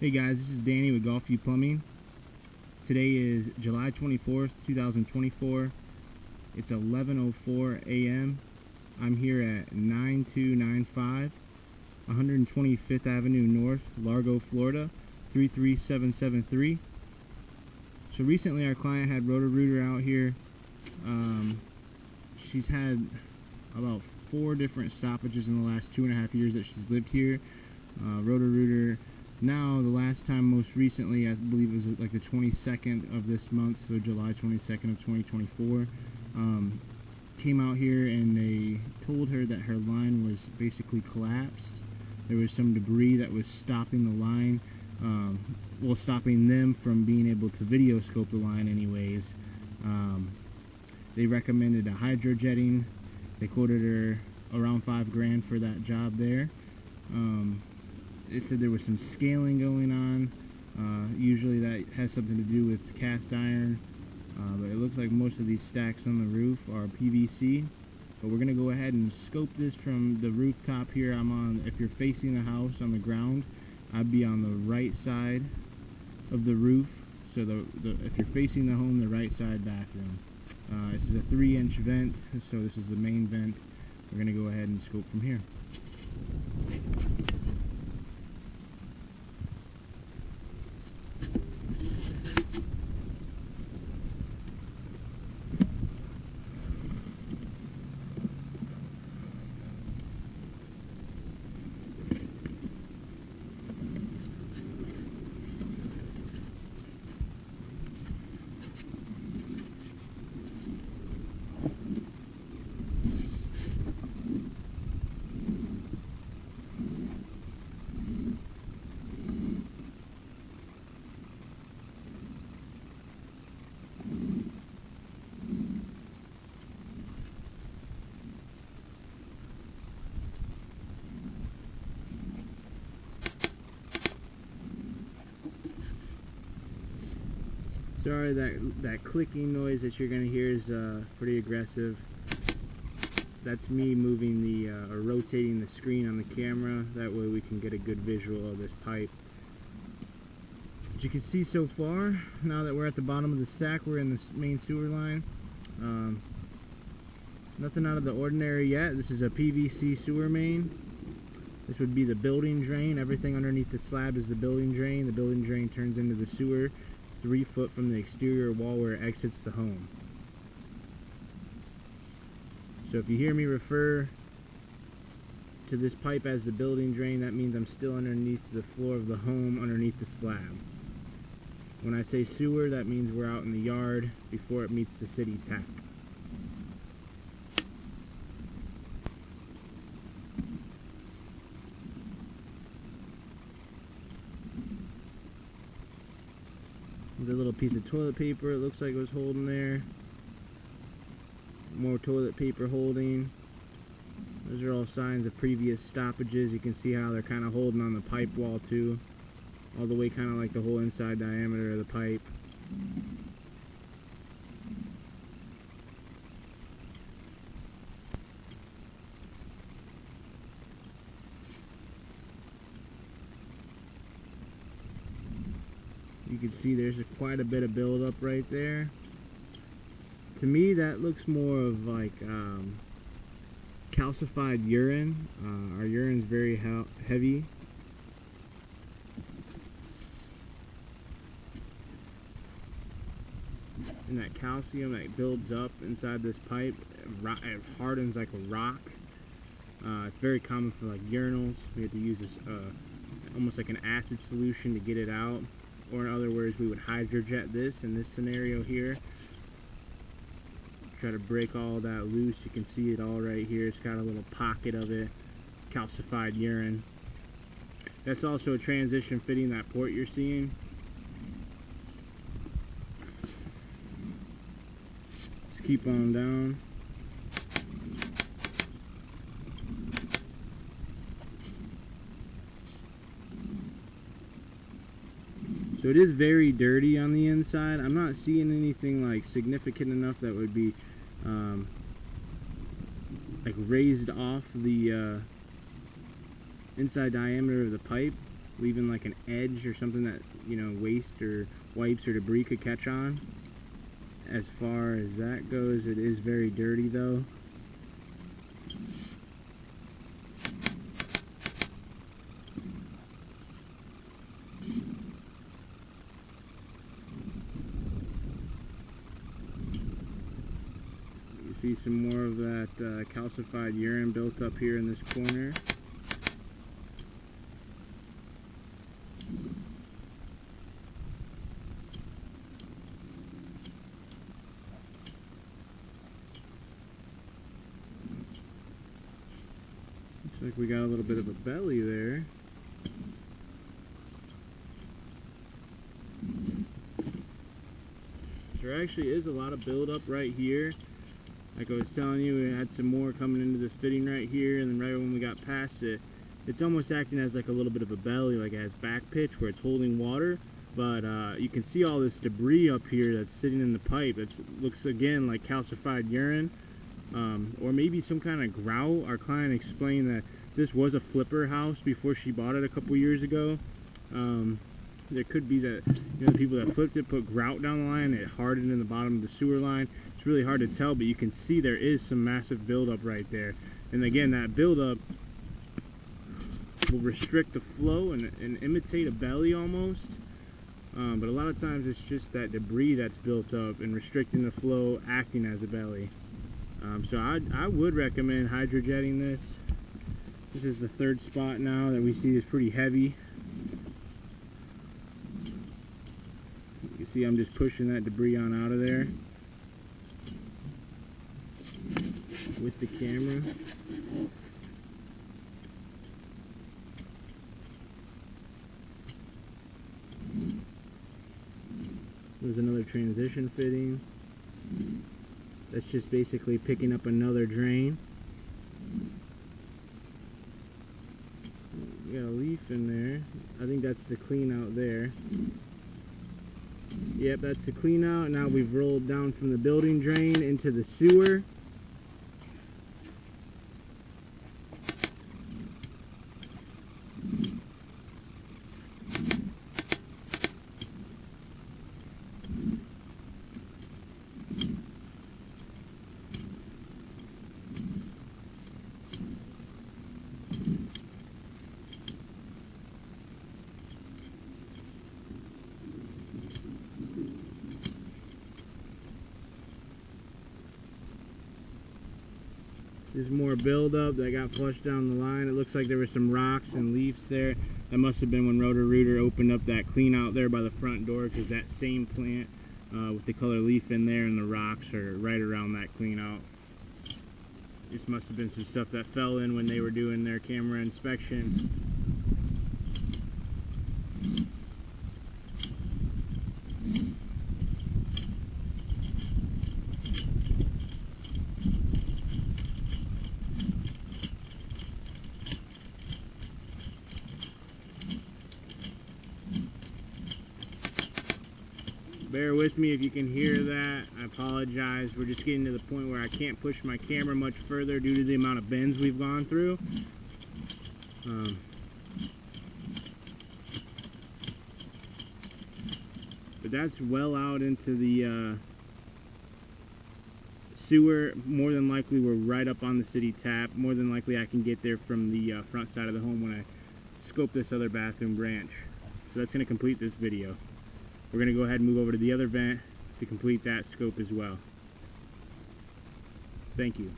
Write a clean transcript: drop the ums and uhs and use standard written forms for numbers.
Hey guys, this is Danny with Golf View Plumbing. Today is July 24th, 2024. It's 11:04 a.m. I'm here at 9295 125th Avenue North, Largo, Florida, 33773. So recently our client had Roto-Rooter out here. She's had about 4 different stoppages in the last 2.5 years that she's lived here. Roto-Rooter. Now, the last time, most recently, I believe it was like the 22nd of this month, so July 22nd of 2024, came out here and they told her that her line was basically collapsed. There was some debris that was stopping the line, well, stopping them from being able to video scope the line anyways. They recommended a hydrojetting. They quoted her around $5 grand for that job there. They said there was some scaling going on. Usually that has something to do with cast iron, but it looks like most of these stacks on the roof are PVC. But we're gonna go ahead and scope this from the rooftop here. I'm on, if you're facing the house on the ground, I'd be on the right side of the roof. So if you're facing the home, the right side bathroom. This is a 3-inch vent, so this is the main vent. We're gonna go ahead and scope from here. Sorry, that clicking noise that you're going to hear is pretty aggressive. That's me moving or rotating the screen on the camera. That way we can get a good visual of this pipe. As you can see so far, now that we're at the bottom of the stack, we're in the main sewer line. Nothing out of the ordinary yet. This is a PVC sewer main. This would be the building drain. Everything underneath the slab is the building drain. The building drain turns into the sewer 3 foot from the exterior wall where it exits the home. So if you hear me refer to this pipe as the building drain, that means I'm still underneath the floor of the home, underneath the slab. When I say sewer, that means we're out in the yard before it meets the city tap. The little piece of toilet paper, it looks like it was holding there. More toilet paper holding. Those are all signs of previous stoppages. You can see how they're kind of holding on the pipe wall too. All the way kind of like the whole inside diameter of the pipe. You can see there's quite a bit of buildup right there. To me, that looks more of like calcified urine. Our urine's very heavy. And that calcium that builds up inside this pipe, it hardens like a rock. It's very common for like urinals. We have to use this almost like an acid solution to get it out. Or in other words, we would hydrojet this in this scenario here. Try to break all that loose. You can see it all right here. It's got a little pocket of it. Calcified urine. That's also a transition fitting that port you're seeing. Let's keep on down. So it is very dirty on the inside. I'm not seeing anything like significant enough that would be like raised off the inside diameter of the pipe. leaving like an edge or something that, you know, waste or wipes or debris could catch on. As far as that goes, it is very dirty though. You see some more of that calcified urine built up here in this corner. Looks like we got a little bit of a belly there. There actually is a lot of buildup right here. Like I was telling you, we had some more coming into this fitting right here, and then right when we got past it, it's almost acting as like a little bit of a belly, like it has back pitch where it's holding water. But you can see all this debris up here that's sitting in the pipe. It looks again like calcified urine, or maybe some kind of grout. Our client explained that this was a flipper house before she bought it a couple years ago. There could be that, you know, the people that flipped it put grout down the line. It hardened in the bottom of the sewer line. It's really hard to tell, but you can see there is some massive buildup right there. And again, that buildup will restrict the flow and imitate a belly almost. But a lot of times it's just that debris that's built up and restricting the flow, acting as a belly. So I would recommend hydrojetting this. This is the third spot now that we see is pretty heavy. You see I'm just pushing that debris on out of there with the camera. There's another transition fitting. That's just basically picking up another drain. We got a leaf in there. I think that's the clean out there. Yep, that's the clean out. Now we've rolled down from the building drain into the sewer. There's more buildup that got flushed down the line. It looks like there were some rocks and leaves there. That must have been when Roto-Rooter opened up that clean out there by the front door, because that same plant with the color leaf in there and the rocks are right around that clean out. This must have been some stuff that fell in when they were doing their camera inspection. Bear with me if you can hear that. I apologize. We're just getting to the point where I can't push my camera much further due to the amount of bends we've gone through. But that's well out into the sewer. More than likely we're right up on the city tap. More than likely I can get there from the front side of the home when I scope this other bathroom branch. So that's going to complete this video. We're going to go ahead and move over to the other vent to complete that scope as well. Thank you.